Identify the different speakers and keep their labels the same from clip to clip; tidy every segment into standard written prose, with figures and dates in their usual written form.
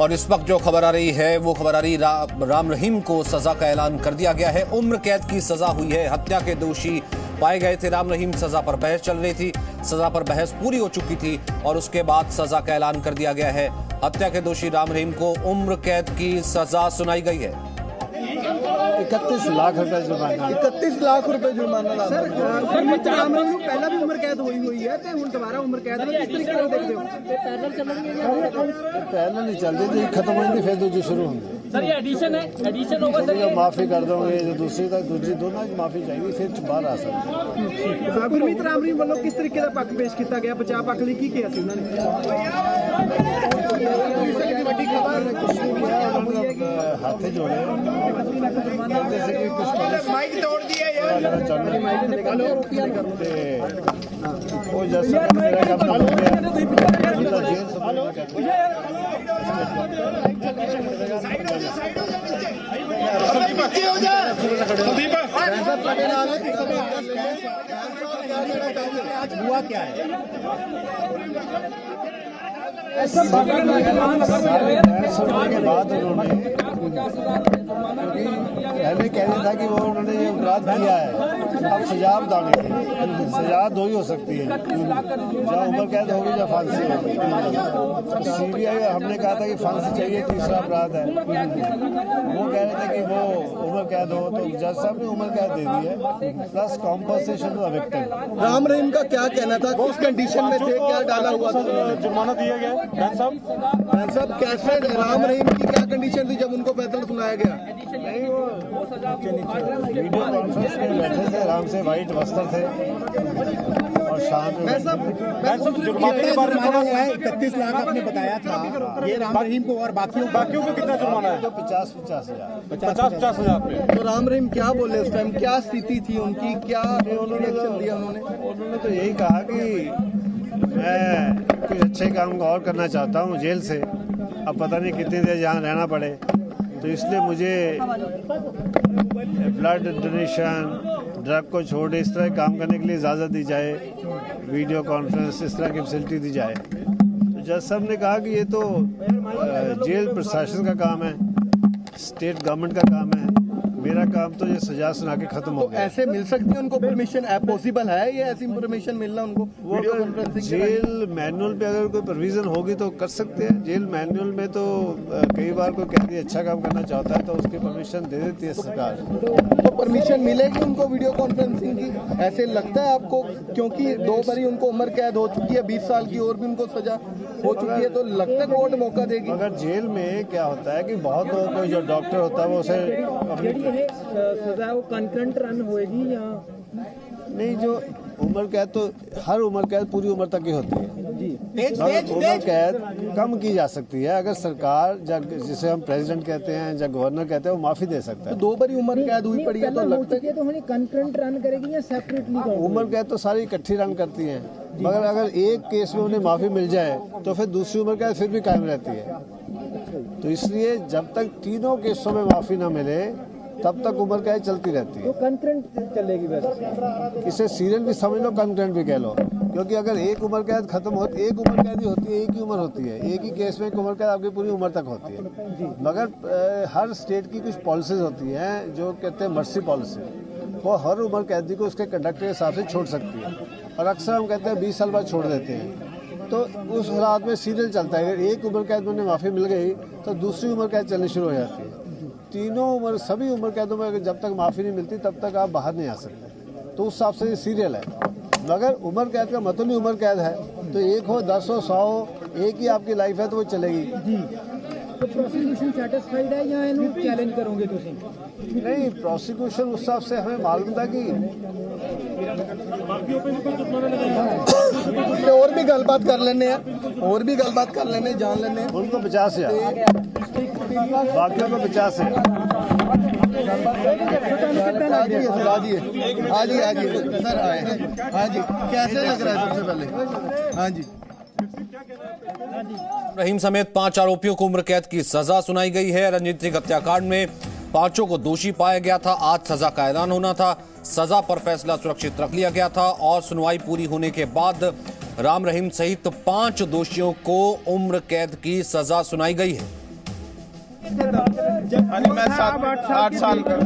Speaker 1: और इस वक्त जो खबर आ रही है वो खबर आ रही राम रहीम को सजा का ऐलान कर दिया गया है। उम्र कैद की सजा हुई है। हत्या के दोषी पाए गए थे राम रहीम। सजा पर बहस चल रही थी, सजा पर बहस पूरी हो चुकी थी और उसके बाद सजा का ऐलान कर दिया गया है। हत्या के दोषी राम रहीम को उम्र कैद की सजा सुनाई गई है।
Speaker 2: 31 लाख रुपए जुर्माना।
Speaker 3: 31 लाख रुपए जुर्माना। सर राम रहीम ਨੂੰ ਪਹਿਲਾਂ ਵੀ ਉਮਰ ਕੈਦ ਹੋਈ ਹੈ ਤੇ ਹੁਣ ਦੁਬਾਰਾ ਉਮਰ ਕੈਦ ਵਿੱਚ ਕਿਸ ਤਰੀਕੇ ਨਾਲ ਦੇਖਦੇ ਹੋ? ਪੈਰਲਲ ਚੱਲਣਗੇ ਜਾਂ
Speaker 2: पैरल नहीं चलती थी, खत्म होंगी फिर दूसरी शुरू होंगी।
Speaker 4: सर ये एडिशन है, एडिशन होगा सर।
Speaker 2: जब माफी कर दोगे जो दूसरी दोनों की माफी चाहिए फिर बाहर आ सकते।
Speaker 3: ਗੁਰਮੀਤ ਰਾਮ ਰਹੀਮ ਵੱਲੋਂ ਕਿਸ ਤਰੀਕੇ ਦਾ ਪੱਖ ਪੇਸ਼ ਕੀਤਾ ਗਿਆ? ਬਚਾਅ ਪੱਖ ਲਈ ਕੀ ਕਿਹਾ ਸੀ ਉਹਨਾਂ ਨੇ? ਵੱਡੀ
Speaker 2: हाथ जोड़े जैसे कि कुछ
Speaker 3: ਮਾਈਕ ਤੋੜ ਦਿਆ ਯਾਰ।
Speaker 2: वो जैसे मेरा काम हो गया जेल
Speaker 3: हुआ क्या है?
Speaker 2: के बाद उन्होंने पहले कहना था कि वो उन्होंने ये अपराध किया है, अब सजा बताने की सजा दो ही हो सकती है, या उम्र कैद होगी या फांसी होगी। सीबीआई हमने कहा था कि फांसी चाहिए, तीसरा अपराध है। वो कह रहे थे कि वो उम्र कैद हो, तो जज साहब ने उम्र कैद दे दी है plus compensation to victim.
Speaker 3: Ram Rahim का क्या कहना था? उस कंडीशन में थे, क्या डाला हुआ था?
Speaker 5: जुर्माना दिया गया है। खान
Speaker 3: साहब कैसे राम रहीम की क्या कंडीशन थी जब उनको फैसला सुनाया गया?
Speaker 2: वीडियो कॉन्फ्रेंस में बैठे थे, आराम से वाइट वस्त्र थे और शाम में
Speaker 5: जुर्माने के बारे में थोड़ा
Speaker 3: 31 लाख आपने बताया था, ये राम रहीम को और
Speaker 5: बाकियों को कितना जुर्माना है?
Speaker 2: 50-50 हज़ार
Speaker 5: 50-50 हज़ार पे।
Speaker 3: तो राम रहीम क्या बोले उस टाइम? क्या स्थिति थी उनकी? क्या रिएक्शन दिया उन्होंने?
Speaker 2: तो यही कहा कि मैं कुछ अच्छे काम और करना चाहता हूँ जेल से, अब पता नहीं कितनी देर यहाँ रहना पड़े, तो इसलिए मुझे ब्लड डोनेशन, ड्रग को छोड़ इस तरह काम करने के लिए इजाज़त दी जाए, वीडियो कॉन्फ्रेंस इस तरह की फैसिलिटी दी जाए। तो जज साहब ने कहा कि ये तो जेल प्रशासन का काम है, स्टेट गवर्नमेंट का काम है, मेरा काम तो ये सजा सुना के खत्म हो गया।
Speaker 3: ऐसे मिल सकती है उनको परमिशन? पॉसिबल है ये ऐसी परमिशन मिलना उनको? वीडियो कॉन्फ्रेंसिंग
Speaker 2: जेल मैनुअल पे अगर कोई प्रोविजन होगी तो कर सकते हैं। जेल मैनुअल में तो कई बार कोई कैदी अच्छा काम करना चाहता है तो उसकी परमिशन दे देती है सरकार।
Speaker 3: तो परमिशन मिलेगी उनको वीडियो कॉन्फ्रेंसिंग की? ऐसे लगता है आपको? क्योंकि 2 बारी उनको उम्र कैद हो चुकी है, 20 साल की और भी उनको सजा हो चुकी है, तो लगता है कोर्ट मौका देगी?
Speaker 2: मगर जेल में क्या होता है कि बहुत लोगों को जो डॉक्टर होता है वो उसे
Speaker 4: सजा वो कंकरेंट रन होएगी या
Speaker 2: नहीं, जो उम्र कैद तो हर उम्र कैद पूरी उम्र तक ही होती है। उम्र कैद कम की जा सकती है अगर सरकार, जिसे हम प्रेसिडेंट कहते हैं या गवर्नर कहते हैं, वो माफी दे सकता है।
Speaker 3: तो 2 बारी उम्र कैद हुई पड़ी है तो लगता है
Speaker 4: तो हमें कंकरेंट रन करेगी या सेपरेटली?
Speaker 2: उम्र कैद तो सारी इकट्ठी रन करती हैं, मगर अगर एक केस में उन्हें माफी मिल जाए तो फिर दूसरी उम्र कैद फिर भी कायम रहती है। तो इसलिए जब तक तीनों केसों में माफी न मिले तब तक उम्र कैद चलती रहती है।
Speaker 4: तो कंकरेंट चलेगी वैसे?
Speaker 2: इसे सीरियल भी समझ लो, कंकरेंट भी कह लो, क्योंकि अगर एक उम्र कैद खत्म होती, एक उम्र कैद ही होती है, एक ही उम्र होती है, एक ही केस में एक उम्र कैद आपकी पूरी उम्र तक होती है। मगर हर स्टेट की कुछ पॉलिसीज होती हैं जो कहते हैं मर्सी पॉलिसी, वो हर उम्र कैदी को उसके कंडक्ट के हिसाब से छोड़ सकती है और अक्सर हम कहते हैं 20 साल बाद छोड़ देते हैं। तो उस हालात में सीरियल चलता है, अगर एक उम्र कैद में माफ़ी मिल गई तो दूसरी उम्र कैद चलनी शुरू हो जाती है। तीनों उम्र, सभी उम्र कैदों में अगर जब तक माफ़ी नहीं मिलती तब तक आप बाहर नहीं आ सकते। तो उस हिसाब से ये सीरियल है। मगर उम्र कैद का मतलब ही उम्र कैद है, तो 1 हो 10 हो 100 हो, एक ही आपकी लाइफ है तो वो चलेगी।
Speaker 4: तो प्रोसिक्यूशन सैटिस्फाइड है या इन्हें चैलेंज करोगे तुसी?
Speaker 2: नहीं, प्रोसिक्यूशन उस हिसाब से हमें मालूम था कि
Speaker 3: और भी गलबात कर लेने हैं, और भी गलबात कर लेने, जान लेने हैं।
Speaker 2: उनको 50,000, बाकियों को 50,000।
Speaker 3: आजिए सर, आए हैं। हाँ जी, कैसे लग रहा है सबसे पहले? हाँ जी।
Speaker 1: रहीम समेत 5 आरोपियों को उम्र कैद की सजा सुनाई गई है। रणनीतिक हत्याकांड में 5 को दोषी पाया गया था। आज सजा का ऐलान होना था। सजा पर फैसला सुरक्षित रख लिया गया था और सुनवाई पूरी होने के बाद राम रहीम सहित 5 दोषियों को उम्र कैद की सजा सुनाई गई है।
Speaker 3: हाँ जी, मैं 8 साल का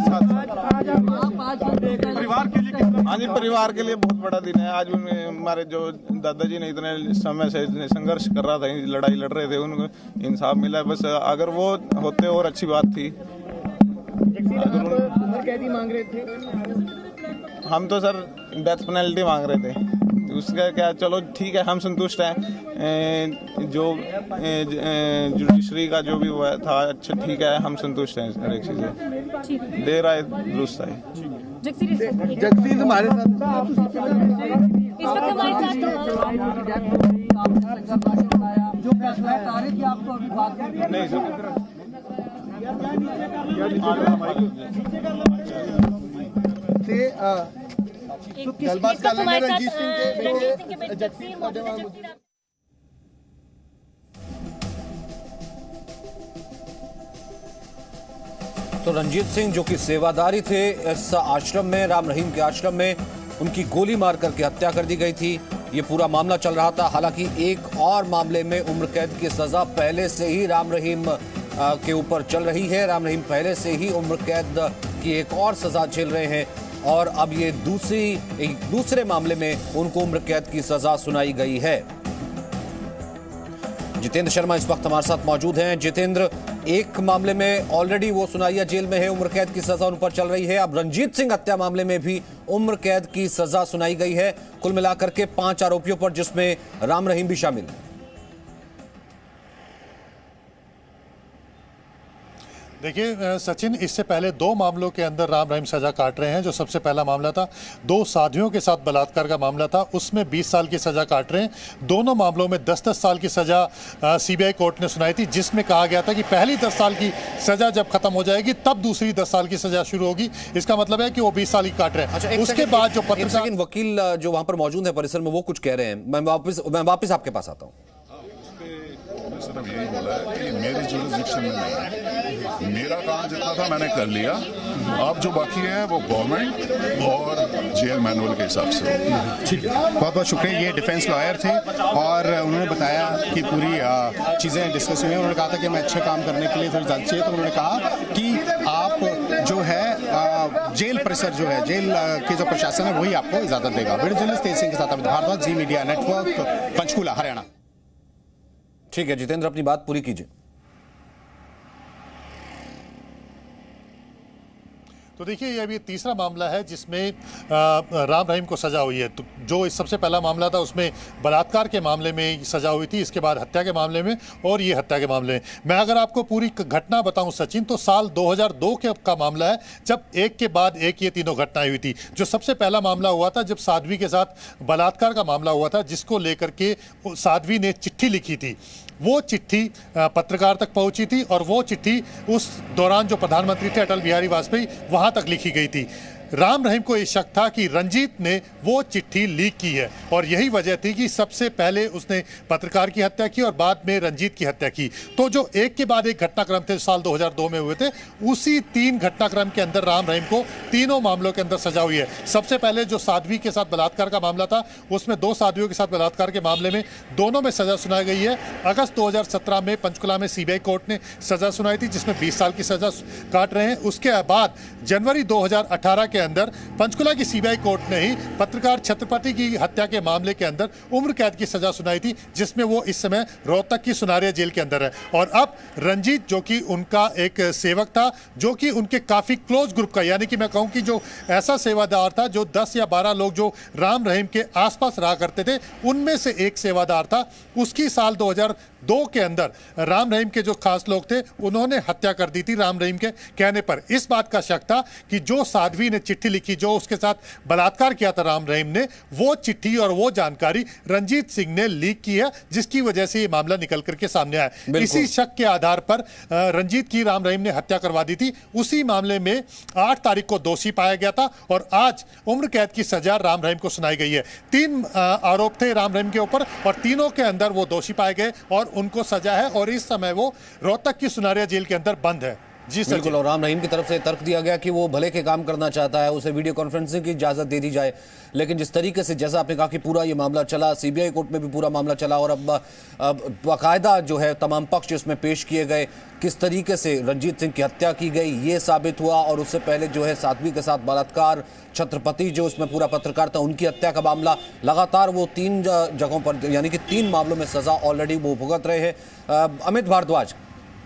Speaker 5: परिवार के लिए कितना
Speaker 3: हाँ जी, परिवार के लिए बहुत बड़ा दिन है आज। हमारे जो दादाजी ने इतने समय से संघर्ष कर रहा था, लड़ाई लड़ रहे थे, उनको इंसाफ मिला। बस अगर वो होते और अच्छी बात थी।
Speaker 4: उम्र कैदी मांग रहे थे,
Speaker 3: हम तो सर डेथ पेनल्टी मांग रहे थे, उसका क्या, चलो ठीक है, हम संतुष्ट हैं। जो जुडिशरी का जो भी हुआ था, अच्छा ठीक है, हम संतुष्ट हैं हर एक चीज़ से। देर आए दुरुस्त आए।
Speaker 4: जगसीर हमारे साथ जो फैसला है तारीख की आपको अभी बात
Speaker 3: नहीं सर,
Speaker 4: गलबात कर लेंगे रणजीत सिंह के जगसीर।
Speaker 1: तो रंजीत सिंह जो कि सेवादारी थे इस आश्रम में, राम रहीम के आश्रम में, उनकी गोली मार करके हत्या कर दी गई थी। ये पूरा मामला चल रहा था। हालांकि एक और मामले में उम्र कैद की सजा पहले से ही राम रहीम के ऊपर चल रही है। राम रहीम पहले से ही उम्र कैद की एक और सजा झेल रहे हैं और अब ये दूसरे मामले में उनको उम्र कैद की सजा सुनाई गई है। जितेंद्र शर्मा इस वक्त हमारे साथ मौजूद हैं। जितेंद्र, एक मामले में ऑलरेडी वो सुनाइया जेल में है, उम्र कैद की सजा उन पर चल रही है। अब रंजीत सिंह हत्या मामले में भी उम्र कैद की सजा सुनाई गई है। कुल मिलाकर के 5 आरोपियों पर, जिसमें राम रहीम भी शामिल है।
Speaker 6: देखिए सचिन, इससे पहले 2 मामलों के अंदर राम रहीम सजा काट रहे हैं। जो सबसे पहला मामला था 2 साधियों के साथ बलात्कार का मामला था, उसमें 20 साल की सजा काट रहे हैं। दोनों मामलों में 10-10 साल की सजा सीबीआई कोर्ट ने सुनाई थी, जिसमें कहा गया था कि पहली 10 साल की सजा जब खत्म हो जाएगी तब दूसरी 10 साल की सजा शुरू होगी। इसका मतलब है कि वो 20 साल की काट रहे हैं।
Speaker 1: अच्छा,
Speaker 6: उसके बाद जो
Speaker 1: पत्रकार वकील जो वहां पर मौजूद है परिसर में, वो कुछ कह रहे हैं। मैं वापिस आपके पास आता हूँ।
Speaker 7: सिर्फ यही बोला है कि मेरी जुरिस्डिक्शन में नहीं है, मेरा काम जितना था मैंने कर लिया, अब जो बाकी है वो गवर्नमेंट और जेल मैनुअल के हिसाब से।
Speaker 8: ठीक है, बहुत बहुत शुक्रिया। ये डिफेंस लॉयर थे और उन्होंने बताया कि पूरी चीज़ें डिस्कस हुई हैं। उन्होंने कहा था कि हमें अच्छे काम करने के लिए थोड़ी इजाज़त चाहिए, तो उन्होंने कहा कि आप जो है जेल परिसर जो है, जेल की जो प्रशासन है वही आपको इजाज़त देगा। वीडियो जर्नलिस्ट तेज सिंह के साथ अमित भारद्वाज, जी मीडिया नेटवर्क, पंचकूला, हरियाणा।
Speaker 1: ठीक है जितेंद्र, अपनी बात पूरी कीजिए।
Speaker 6: तो देखिए, ये अभी तीसरा मामला है जिसमें राम रहीम को सजा हुई है। तो जो इस सबसे पहला मामला था उसमें बलात्कार के मामले में सजा हुई थी, इसके बाद हत्या के मामले में और ये हत्या के मामले में। मैं अगर आपको पूरी घटना बताऊं सचिन, तो साल 2002 का मामला है, जब एक के बाद एक ये तीनों घटनाएं हुई थी। जो सबसे पहला मामला हुआ था जब साध्वी के साथ बलात्कार का मामला हुआ था, जिसको लेकर के साध्वी ने चिट्ठी लिखी थी। वो चिट्ठी पत्रकार तक पहुंची थी और वो चिट्ठी उस दौरान जो प्रधानमंत्री थे अटल बिहारी वाजपेयी, वहां तक लिखी गई थी। राम रहीम को ये शक था कि रंजीत ने वो चिट्ठी लीक की है और यही वजह थी कि सबसे पहले उसने पत्रकार की हत्या की और बाद में रंजीत की हत्या की। तो जो एक के बाद एक घटनाक्रम थे साल 2002 में हुए थे, उसी 3 घटनाक्रम के अंदर राम रहीम को तीनों मामलों के अंदर सजा हुई है। सबसे पहले जो साध्वी के साथ बलात्कार का मामला था, उसमें 2 साध्वियों के साथ बलात्कार के मामले में दोनों में सजा सुनाई गई है। अगस्त 2017 में पंचकुला में सीबीआई कोर्ट ने सजा सुनाई थी, जिसमें 20 साल की सजा काट रहे हैं। उसके बाद जनवरी 2018 के अंदर पंचकुला की सीबीआई कोर्ट ने ही पत्रकार छत्रपति की हत्या के मामले के अंदर उम्र कैद की सजा सुनाई थी, जिसमें वो इस समय रोहतक की सुनारिया जेल के अंदर है। और अब रंजीत, जो कि उनका एक सेवक था, जो कि उनके काफी क्लोज ग्रुप का, यानी कि मैं कहूं कि जो ऐसा सेवादार था, जो 10 या 12 लोग जो राम रहीम के आसपास रहा करते थे, उनमें से एक सेवादार था। उसकी साल 2002 के अंदर राम रहीम के जो खास लोग थे, उन्होंने हत्या कर दी थी राम रहीम के कहने पर। इस बात का शक था कि जो साध्वी ने चिट्ठी लिखी, जो उसके साथ बलात्कार किया था राम रहीम ने, वो चिट्ठी और वो जानकारी रंजीत सिंह ने लीक की है, जिसकी वजह से ये मामला निकल करके सामने आया। इसी शक के आधार पर रंजीत की राम रहीम ने हत्या करवा दी थी। उसी मामले में 8 तारीख को दोषी पाया गया था और आज उम्र कैद की सजा राम रहीम को सुनाई गई है। 3 आरोप थे राम रहीम के ऊपर और तीनों के अंदर वो दोषी पाए गए और उनको सजा है और इस समय वो रोहतक की सुनारिया जेल के अंदर बंद है। जी सर।
Speaker 1: बिल्कुल, और राम रहीम की तरफ से तर्क दिया गया कि वो भले के काम करना चाहता है, उसे वीडियो कॉन्फ्रेंसिंग की इजाजत दे दी जाए, लेकिन जिस तरीके से जैसा आपने कहा कि पूरा ये मामला चला, सीबीआई कोर्ट में भी पूरा मामला चला और अब बाकायदा जो है तमाम पक्ष इसमें पेश किए गए, किस तरीके से रंजीत सिंह की हत्या की गई ये साबित हुआ, और उससे पहले जो है साध्वी के साथ बलात्कार, छत्रपति जो इसमें पूरा पत्रकार था उनकी हत्या का मामला, लगातार वो 3 जगहों पर यानी कि 3 मामलों में सजा ऑलरेडी वो भुगत रहे हैं अमित भारद्वाज।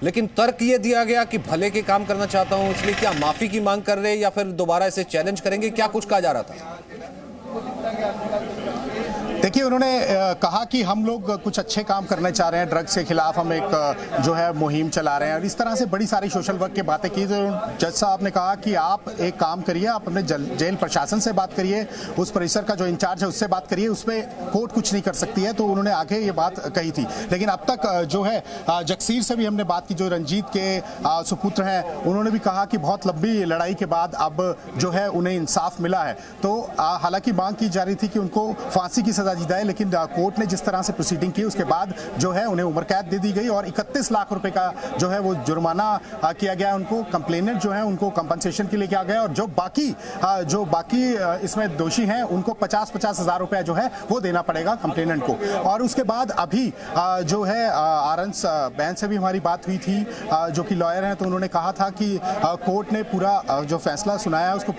Speaker 1: लेकिन तर्क ये दिया गया कि भले के काम करना चाहता हूं, इसलिए क्या माफी की मांग कर रहे हैं या फिर दोबारा इसे चैलेंज करेंगे, क्या कुछ कहा जा रहा था?
Speaker 8: देखिए, उन्होंने कहा कि हम लोग कुछ अच्छे काम करने चाह रहे हैं, ड्रग्स के खिलाफ हम एक जो है मुहिम चला रहे हैं, और इस तरह से बड़ी सारी सोशल वर्क की बातें की। तो जज साहब ने कहा कि आप एक काम करिए, आप अपने जेल प्रशासन से बात करिए, उस परिसर का जो इंचार्ज है उससे बात करिए, उसमें कोर्ट कुछ नहीं कर सकती है। तो उन्होंने आगे ये बात कही थी। लेकिन अब तक जो है जगसीर से भी हमने बात की, जो रंजीत के सुपुत्र हैं, उन्होंने भी कहा कि बहुत लंबी लड़ाई के बाद अब जो है उन्हें इंसाफ मिला है। तो हालांकि मांग की जा रही थी कि उनको फांसी की सजा दी जाए, लेकिन कोर्ट ने जिस तरह से प्रोसीडिंग की उसके बाद जो है उन्हें उम्र कैद दे दी गई और 31 लाख रुपए का जो है वो जुर्माना किया गया उनको। कंप्लेनेंट जो है उनको कंपनसेशन के लिए किया गया, और जो बाकी इसमें दोषी हैं उनको 50-50 हजार रुपया जो है वो देना पड़ेगा कंप्लेनेंट को। और उसके बाद अभी जो है आरंस बहन से भी हमारी बात हुई थी, जो कि लॉयर हैं, तो उन्होंने कहा था कि कोर्ट ने पूरा जो फैसला सुनाया उसको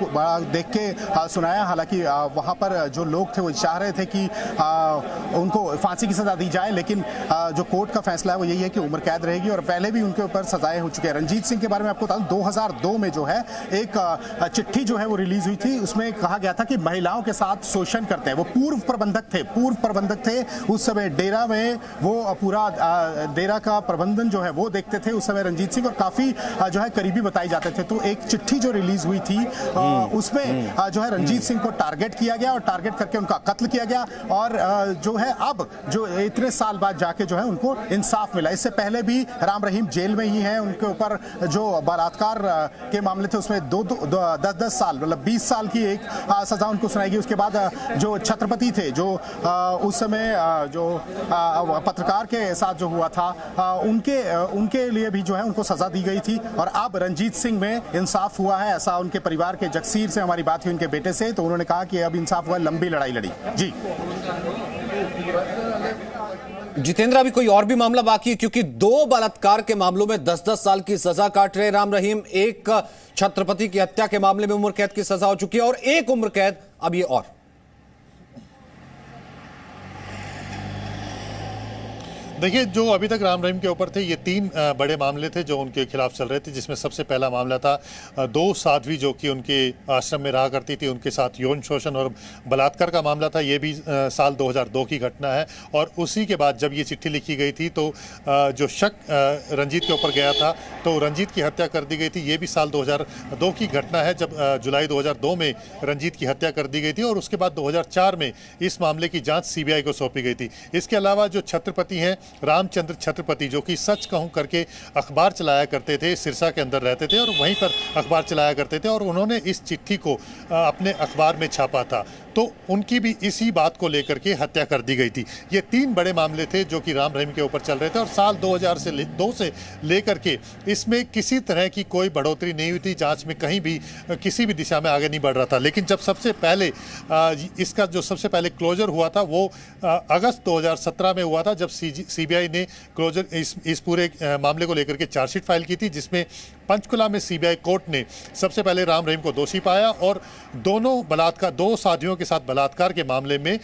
Speaker 8: देख के सुनाया। हालांकि वहां पर जो लोग थे वो चाह रहे थे कि उनको फांसी की सजा दी जाए, लेकिन जो कोर्ट का फैसला है वो यही है कि उम्र कैद रहेगी, और पहले भी उनके ऊपर सजाएं हो चुके हैं। रंजीत सिंह के बारे में आपको बता दूं, 2002 में जो है एक चिट्ठी जो है वो रिलीज हुई थी, उसमें कहा गया था कि महिलाओं के साथ शोषण करते हैं। वो पूर्व प्रबंधक थे उस समय डेरा में, वो पूरा डेरा का प्रबंधन जो है वो देखते थे उस समय रंजीत सिंह, और काफी जो है करीबी बताए जाते थे। तो एक चिट्ठी जो रिलीज हुई थी उसमें जो है रंजीत सिंह को टारगेट किया गया और टारगेट करके उनका कत्ल किया गया, और जो है अब जो इतने साल बाद जाके जो है उनको इंसाफ मिला। इससे पहले भी राम रहीम जेल में ही हैं, उनके ऊपर जो बलात्कार के मामले थे उसमें 10-10 साल मतलब 20 साल की एक सजा उनको सुनाई गई। उसके बाद जो छत्रपति थे, जो उस समय जो पत्रकार के साथ जो हुआ था, उनके लिए भी जो है उनको सजा दी गई थी, और अब रंजीत सिंह में इंसाफ हुआ है, ऐसा उनके परिवार के जगसीर से हमारी बात हुई, उनके बेटे से, तो उन्होंने कहा कि अब इंसाफ हुआ, लंबी लड़ाई लड़ी। जी
Speaker 1: जितेंद्र, अभी कोई और भी मामला बाकी है, क्योंकि 2 बलात्कार के मामलों में 10-10 साल की सजा काट रहे राम रहीम, एक छत्रपति की हत्या के मामले में उम्र कैद की सजा हो चुकी है और एक उम्र कैद अब ये और।
Speaker 6: देखिए, जो अभी तक राम रहीम के ऊपर थे, ये 3 बड़े मामले थे जो उनके खिलाफ चल रहे थे, जिसमें सबसे पहला मामला था 2 साध्वी जो कि उनके आश्रम में रहा करती थी, उनके साथ यौन शोषण और बलात्कार का मामला था। ये भी साल 2002 की घटना है, और उसी के बाद जब ये चिट्ठी लिखी गई थी तो जो शक रंजीत के ऊपर गया था, तो रंजीत की हत्या कर दी गई थी। ये भी साल 2002 की घटना है, जब जुलाई 2002 में रंजीत की हत्या कर दी गई थी, और उसके बाद 2004 में इस मामले की जाँच CBI को सौंपी गई थी। इसके अलावा जो छत्रपति हैं, रामचंद्र छत्रपति, जो कि सच कहूं करके अखबार चलाया करते थे, सिरसा के अंदर रहते थे और वहीं पर अखबार चलाया करते थे, और उन्होंने इस चिट्ठी को अपने अखबार में छापा था, तो उनकी भी इसी बात को लेकर के हत्या कर दी गई थी। ये 3 बड़े मामले थे जो कि राम रहीम के ऊपर चल रहे थे, और साल 2002 से लेकर के इसमें किसी तरह की कोई बढ़ोतरी नहीं हुई थी, जांच में कहीं भी किसी भी दिशा में आगे नहीं बढ़ रहा था। लेकिन जब सबसे पहले इसका जो सबसे पहले क्लोजर हुआ था वो अगस्त 2017 में हुआ था, जब CBI ने क्लोजर इस पूरे मामले को लेकर के चार्जशीट फाइल की थी, जिसमें पंचकुला में CBI कोर्ट ने सबसे पहले राम रहीम को दोषी पाया और 2 साधियों के साथ बलात्कार के मामले में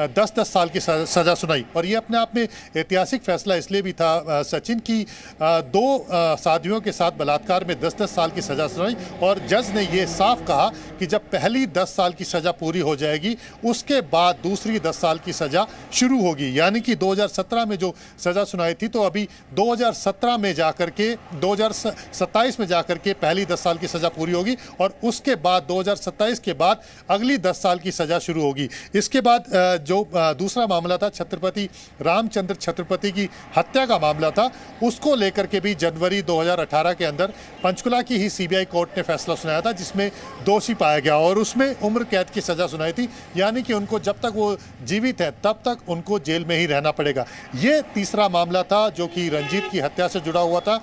Speaker 6: 10-10 साल की सज़ा सुनाई। और ये अपने आप में ऐतिहासिक फैसला इसलिए भी था सचिन की 2 साधियों के साथ बलात्कार में 10-10 साल की सज़ा सुनाई, और जज ने ये साफ कहा कि जब पहली 10 साल की सज़ा पूरी हो जाएगी उसके बाद दूसरी 10 साल की सज़ा शुरू होगी। यानी कि 2017 में जो सज़ा सुनाई थी, तो अभी 2017 में जाकर के 2027 में जाकर के पहली 10 साल की सज़ा पूरी होगी, और उसके बाद 2027 के बाद अगली 10 साल की सज़ा शुरू होगी। इसके बाद जो दूसरा मामला था छत्रपति रामचंद्र छत्रपति की हत्या का मामला था, उसको लेकर के भी जनवरी 2018 के अंदर पंचकुला की ही CBI कोर्ट ने फैसला सुनाया था, जिसमें दोषी पाया गया और उसमें उम्र कैद की सज़ा सुनाई थी। यानी कि उनको जब तक वो जीवित है तब तक उनको जेल में ही रहना पड़ेगा। ये तीसरा मामला था जो कि रंजीत की हत्या से जुड़ा हुआ था,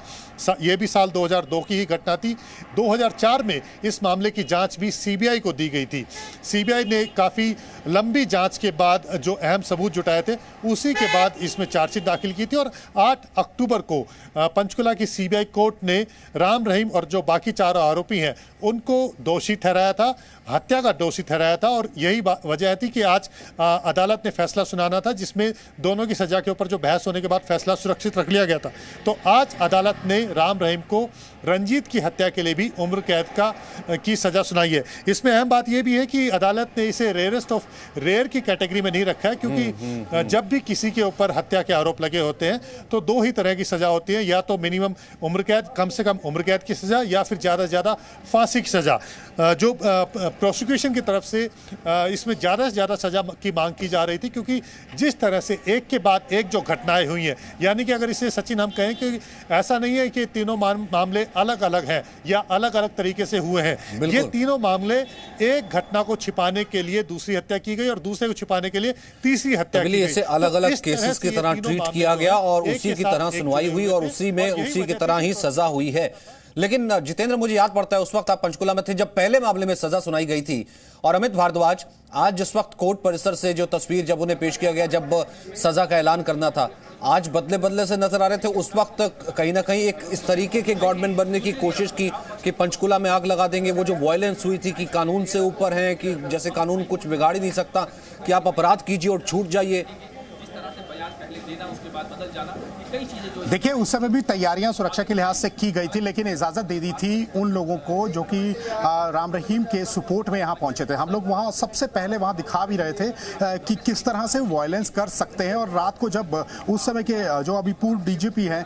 Speaker 6: ये भी साल 2002 की ही घटना थी। 2004 में इस मामले की जांच भी सीबीआई को दी गई थी। सीबीआई ने काफ़ी लंबी जांच के बाद जो अहम सबूत जुटाए थे उसी के बाद इसमें चार्जशीट दाखिल की थी और 8 अक्टूबर को पंचकुला की सीबीआई कोर्ट ने राम रहीम और जो बाकी 4 आरोपी हैं उनको दोषी ठहराया था, हत्या का दोषी ठहराया था। और यही वजह थी कि आज अदालत ने फैसला सुनाना था जिसमें दोनों की सजा के ऊपर जो बहस होने के बाद फैसला सुरक्षित रख लिया गया था। तो आज अदालत ने राम रहीम को रंजीत की हत्या के लिए भी उम्र कैद की सजा सुनाई है। इसमें अहम बात यह भी है कि अदालत ने इसे रेयरेस्ट ऑफ रेयर की कैटेगरी में नहीं रखा है, क्योंकि जब भी किसी के ऊपर हत्या के आरोप लगे होते हैं तो 2 ही तरह की सजा होती है, या तो मिनिमम उम्र कैद, कम से कम उम्र कैद की सजा, या फिर ज़्यादा से ज़्यादा फांसी की सजा। जो प्रोसिक्यूशन की तरफ से इसमें ज़्यादा से ज़्यादा सजा की मांग की जा रही थी, क्योंकि जिस तरह से एक के बाद एक जो घटनाएं हुई हैं, यानी कि अगर इसे सचिन हम कहें कि ऐसा नहीं है कि तीनों मामले अलग अलग हैं या अलग अलग तरीके से हुए हैं। ये तीनों मामले एक घटना को छिपाने के लिए दूसरी हत्या की गई और दूसरे को छिपाने के लिए तीसरी हत्या की गई।
Speaker 1: इसे अलग अलग केसेस की तरह ट्रीट किया गया और उसी की तरह सुनवाई हुई और उसी की तरह ही सजा हुई है। लेकिन जितेंद्र, मुझे याद पड़ता है उस वक्त आप पंचकुला में थे जब पहले मामले में सजा सुनाई गई थी, और अमित भारद्वाज आज जिस वक्त कोर्ट परिसर से जो तस्वीर जब उन्हें पेश किया गया, जब सजा का ऐलान करना था, आज बदले बदले से नजर आ रहे थे। उस वक्त कहीं ना कहीं एक इस तरीके के गवर्नमेंट बनने की कोशिश की कि पंचकुला में आग लगा देंगे। वो जो वायलेंस हुई थी कि कानून से ऊपर है, कि जैसे कानून कुछ बिगाड़ ही नहीं सकता, कि आप अपराध कीजिए और छूट जाइए।
Speaker 8: देखिए, उस समय भी तैयारियां सुरक्षा के लिहाज से की गई थी, लेकिन इजाजत दे दी थी उन लोगों को जो कि राम रहीम के सपोर्ट में यहां पहुंचे थे। हम लोग वहां सबसे पहले वहां दिखा भी रहे थे कि किस तरह से वायलेंस कर सकते हैं। और रात को जब उस समय के जो अभी पूर्व डीजीपी हैं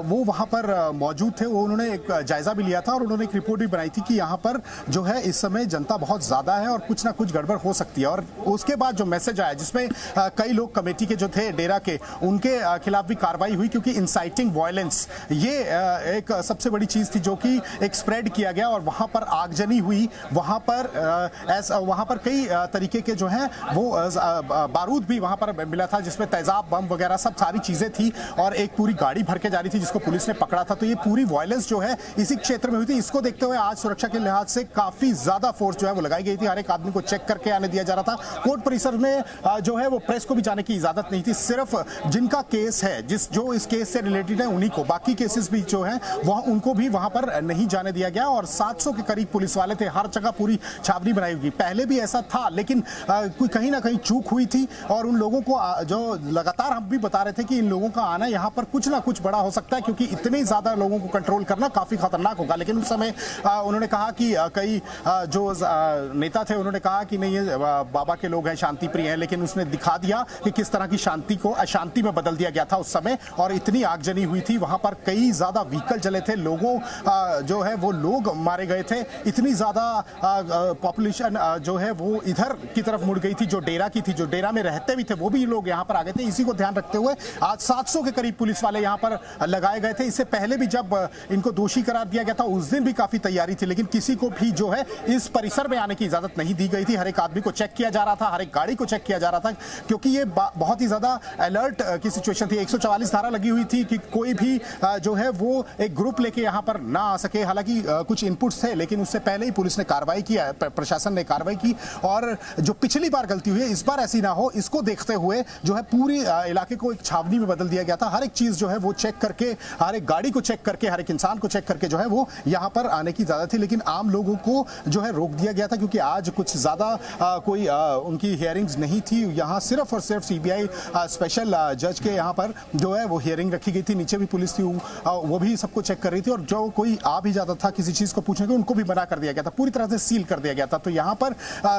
Speaker 8: वो वहां पर मौजूद थे, वो उन्होंने एक जायजा भी लिया था और उन्होंने एक रिपोर्ट भी बनाई थी कि यहाँ पर जो है इस समय जनता बहुत ज्यादा है और कुछ ना कुछ गड़बड़ हो सकती है। और उसके बाद जो मैसेज आया जिसमें कई लोग कमेटी के जो थे डेरा के, उनके खिलाफ भी कार्रवाई हुई, क्योंकि इंसाइटिंग वायलेंस ये एक सबसे बड़ी चीज थी जो कि एक स्प्रेड किया गया और वहां पर आगजनी हुई। वहां पर कई तरीके के जो हैं वो बारूद भी वहां पर मिला था, जिसमें तेजाब बम वगैरह सब सारी चीजें थी, और एक पूरी गाड़ी भर के जा रही थी जिसको पुलिस ने पकड़ा था। तो ये पूरी वायलेंस जो है इसी क्षेत्र में हुई थी। इसको देखते हुए आज सुरक्षा के लिहाज से काफी ज्यादा फोर्स जो है वो लगाई गई थी। हर एक आदमी को चेक करके आने दिया जा रहा था। कोर्ट परिसर में जो है वो प्रेस को भी जाने की इजाजत नहीं थी। सिर्फ जिनका केस है, जो इस केस से रिलेटेड है, उन्हीं को, बाकी केसेस भी जो हैं वह उनको भी वहां पर नहीं जाने दिया गया। और 700 के करीब पुलिस वाले थे, हर जगह पूरी छावनी बनाई हुई। पहले भी ऐसा था, लेकिन कोई कहीं ना कहीं चूक हुई थी। और उन लोगों को जो लगातार हम भी बता रहे थे कि इन लोगों का आना यहाँ पर कुछ ना कुछ बड़ा हो सकता है, क्योंकि इतने ज्यादा लोगों को कंट्रोल करना काफी खतरनाक होगा। लेकिन उस समय उन्होंने कहा कि कई जो नेता थे उन्होंने कहा कि नहीं, ये बाबा के लोग हैं, शांति प्रिय हैं। लेकिन उसने दिखा दिया कि किस तरह की शांति को अशांति में बदल दिया गया था उस समय। और इतनी आगजनी हुई थी, वहां पर कई ज्यादा व्हीकल जले थे, लोगों जो है वो लोग मारे गए थे। इतनी ज्यादा पॉपुलेशन जो है वो इधर की तरफ मुड़ गई थी, जो डेरा की थी, जो डेरा में रहते भी थे वो भी लोग यहाँ पर आ गए थे। इसी को ध्यान रखते हुए आज 700 के करीब पुलिस वाले यहाँ पर लगाए गए थे। इससे पहले भी जब इनको दोषी करार दिया गया था उस दिन भी काफी तैयारी थी, लेकिन किसी को भी जो है इस परिसर में आने की इजाजत नहीं दी गई थी। हर एक आदमी को चेक किया जा रहा था, हर एक गाड़ी को चेक किया जा रहा था, क्योंकि ये बहुत ही ज्यादा अलर्ट की सिचुएशन थी। 144 धारा लगी हुई थी कि कोई भी जो है वो एक ग्रुप लेके यहाँ पर ना आ सके। हालांकि कुछ इनपुट्स थे, लेकिन उससे पहले ही पुलिस ने कार्रवाई किया, प्रशासन ने कार्रवाई की। और जो पिछली बार गलती हुई है इस बार ऐसी ना हो, इसको देखते हुए जो है पूरी इलाके को एक छावनी में बदल दिया गया था। हर एक चीज जो है वो चेक करके, हर एक गाड़ी को चेक करके, हर एक इंसान को चेक करके जो है वो यहाँ पर आने की इजाजत थी। लेकिन आम लोगों को जो है रोक दिया गया था, क्योंकि आज कुछ ज्यादा कोई उनकी हियरिंग्स नहीं थी। यहाँ सिर्फ और सिर्फ सीबीआई स्पेशल जज के यहाँ पर जो है वो हियरिंग रखी गई थी। नीचे भी पुलिस थी, वो भी सबको चेक कर रही थी। और जो कोई आ भी जाता था किसी चीज को पूछने के, उनको भी मना कर दिया गया था, पूरी तरह से सील कर दिया गया था। तो यहाँ पर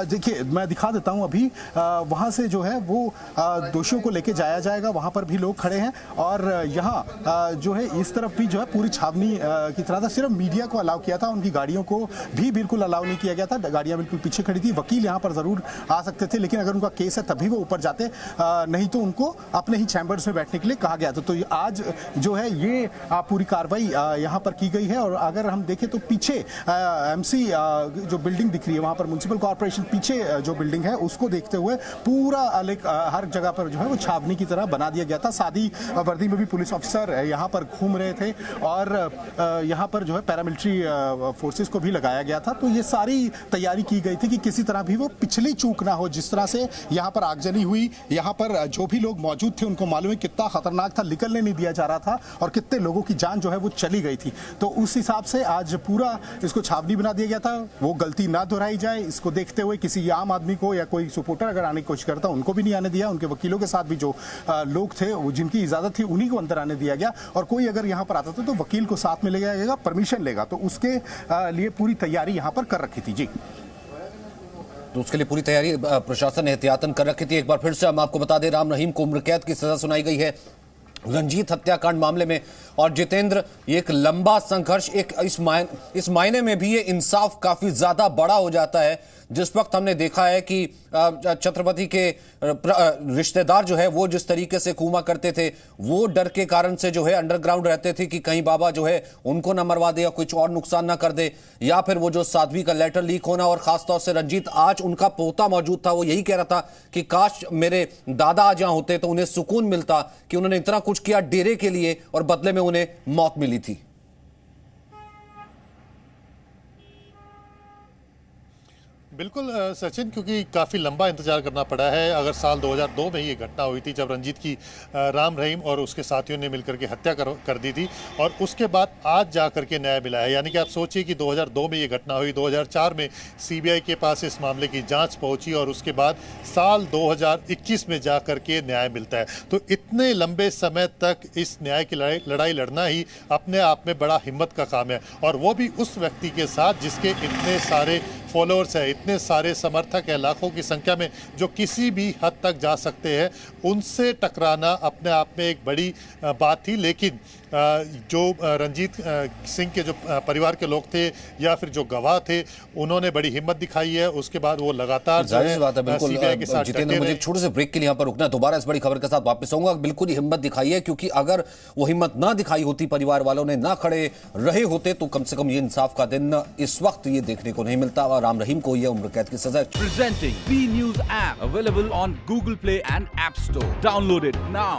Speaker 8: देखिए, मैं दिखा देता हूँ अभी, वहां से जो है वो दोषियों को लेके जाया जाएगा। वहां पर भी लोग खड़े हैं और यहाँ जो है इस तरफ भी जो है पूरी छावनी की तरह था। सिर्फ मीडिया को अलाउ किया था, उनकी गाड़ियों को भी बिल्कुल अलाउ नहीं किया गया था। गाड़ियां बिल्कुल पीछे खड़ी थी। वकील यहाँ पर जरूर आ सकते थे, लेकिन अगर उनका केस है तभी वो ऊपर जाते, नहीं तो उनको अपने ही चैम्बर्स में बैठने के लिए कहा गया था। तो आज जो है ये पूरी कार्रवाई यहाँ पर की गई है। और अगर हम देखें तो पीछे एमसी जो बिल्डिंग दिख रही है, वहाँ पर म्युनिसिपल कॉर्पोरेशन पीछे जो बिल्डिंग है उसको देखते हुए पूरा हर जगह पर जो है वो छावनी की तरह बना दिया गया था। सादी वर्दी में भी पुलिस ऑफिसर यहाँ पर घूम रहे थे और यहाँ पर जो है पैरामिलिट्री फोर्सेस को भी लगाया गया था। तो ये सारी तैयारी की गई थी कि किसी तरह भी वो पिछली चूक ना हो। जिस तरह से यहाँ पर आगजनी हुई, यहाँ पर जो भी लोग मौजूद थे उनको मालूम है कितना खतरनाक था, निकलने नहीं दिया जा रहा था और कितने लोगों की जान जो है वो चली गई थी। तो उस हिसाब से आज पूरा इसको छावनी बना दिया गया था। वो गलती ना दोहराई जाए, इसको देखते हुए किसी आम आदमी को या कोई सपोर्टर अगर आने की कोशिश करता उनको भी नहीं आने दिया। उनके वकीलों के साथ भी जो लोग थे वो जिनकी इजाजत थी उन्हीं को अंदर आने दिया गया। और कोई अगर यहाँ पर आता था तो वकील को साथ में ले जाएगा, परमिशन लेगा। तो उसके लिए पूरी तैयारी यहाँ पर कर रखी थी। जी,
Speaker 1: तो उसके लिए पूरी तैयारी प्रशासन ने एहतियातन कर रखी थी। एक बार फिर से हम आपको बता दें, राम रहीम को उम्र कैद की सजा सुनाई गई है रंजीत हत्याकांड मामले में। और जितेंद्र, ये एक लंबा संघर्ष, एक इस मायने में भी ये इंसाफ काफी ज्यादा बड़ा हो जाता है जिस वक्त हमने देखा है कि छत्रपति के रिश्तेदार जो है वो जिस तरीके से कूमा करते थे, वो डर के कारण से जो है अंडरग्राउंड रहते थे कि कहीं बाबा जो है उनको ना मरवा दे या कुछ और नुकसान ना कर दे, या फिर वो जो साध्वी का लेटर लीक होना। और खासतौर से रंजीत, आज उनका पोता मौजूद था, वो यही कह रहा था कि काश मेरे दादा आज यहां होते तो उन्हें सुकून मिलता कि उन्होंने इतना कुछ किया डेरे के लिए और बदले में उन्हें मौत मिली थी।
Speaker 6: बिल्कुल सचिन, क्योंकि काफ़ी लंबा इंतजार करना पड़ा है। अगर साल 2002 में ये घटना हुई थी जब रंजीत की राम रहीम और उसके साथियों ने मिलकर के हत्या कर दी थी, और उसके बाद आज जा कर के न्याय मिला है। यानी कि आप सोचिए कि 2002 में ये घटना हुई, 2004 में सीबीआई के पास इस मामले की जांच पहुंची और उसके बाद साल 2021 में जा कर के न्याय मिलता है। तो इतने लंबे समय तक इस न्याय की लड़ाई लड़ना ही अपने आप में बड़ा हिम्मत का काम है, और वो भी उस व्यक्ति के साथ जिसके इतने सारे फॉलोअर्स है, इतने सारे समर्थक हैं, लाखों की संख्या में, जो किसी भी हद तक जा सकते हैं। उनसे टकराना अपने आप में एक बड़ी बात थी। लेकिन जो रंजीत सिंह के जो परिवार के लोग थे या फिर जो गवाह थे, उन्होंने बड़ी हिम्मत दिखाई है। उसके बाद वो लगातार
Speaker 1: सीबीआई के साथ जितेंद्र, मुझे छोटे से ब्रेक के लिए यहाँ पर रुकना है, दोबारा इस बड़ी खबर के साथ वापस आऊंगा। बिल्कुल ही हिम्मत दिखाई है, क्योंकि अगर वो हिम्मत ना दिखाई होती, परिवार वालों ने ना खड़े रहे होते, तो कम से कम ये इंसाफ का दिन इस वक्त ये देखने को नहीं मिलता। और राम रहीम को ये उम्र कैद की सजा।
Speaker 9: Presenting B News app available on Google Play and App Store. Download it now.